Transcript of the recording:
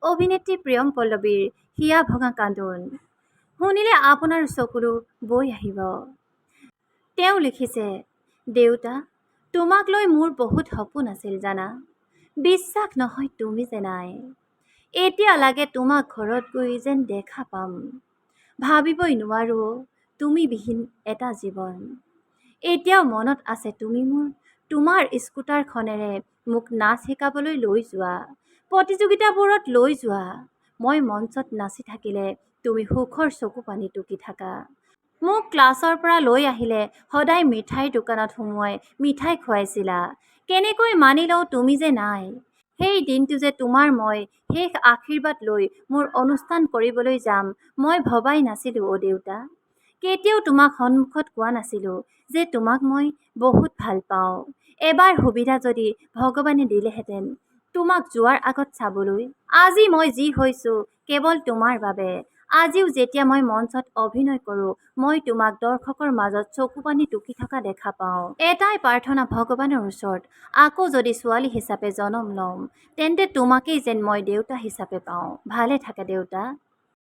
অভিনেত্ৰী প্ৰিয়ম পল্লৱীৰ হিয়া ভঙা কান্দোন শুনিলে আপোনাৰ চকুলো বৈ আহিব। তেওঁ লিখিছে, দেউতা, তোমাক লৈ মোৰ বহুত সপোন আছিল জানা। বিশ্বাস নহয় তুমি যে নাই। এতিয়া লাগে তোমাক ঘৰত গৈ যেন দেখা পাম। ভাবিবই নোৱাৰো তুমি বিহীন এটা জীৱন। এতিয়াও মনত আছে তোমাৰ স্কুটাৰখনেৰে মোক নাচ শিকাবলৈ লৈ যোৱা, প্ৰতিযোগিতাবোৰত লৈ যোৱা। মই মঞ্চত নাচি থাকিলে তুমি সুখৰ চকু পানী টুকি থাকা। মোক ক্লাছৰ পৰা লৈ আহিলে সদায় মিঠাইৰ দোকানত সোমোৱাই মিঠাই খুৱাইছিলা। কেনেকৈ মানি লওঁ তুমি যে নাই। সেই দিনটো যে তোমাৰ মই শেষ আশীৰ্বাদ লৈ মোৰ অনুষ্ঠান কৰিবলৈ যাম মই ভবাই নাছিলো অ' দেউতা। কেতিয়াও তোমাক সন্মুখত কোৱা নাছিলো যে তোমাক মই বহুত ভাল পাওঁ। এবাৰ সুবিধা যদি ভগৱানে দিলেহেঁতেন তোমাক যোৱাৰ আগত চাবলৈ। আজি মই যি হৈছো কেৱল তোমাৰ বাবে। আজিও যেতিয়া মই মঞ্চত অভিনয় কৰোঁ মই তোমাক দৰ্শকৰ মাজত চকু পানী টুকি থকা দেখা পাওঁ। এটাই প্ৰাৰ্থনা ভগৱানৰ ওচৰত, আকৌ যদি ছোৱালী হিচাপে জনম লম তেন্তে তোমাকেই যেন মই দেউতা হিচাপে পাওঁ। ভালে থাকা দেউতা।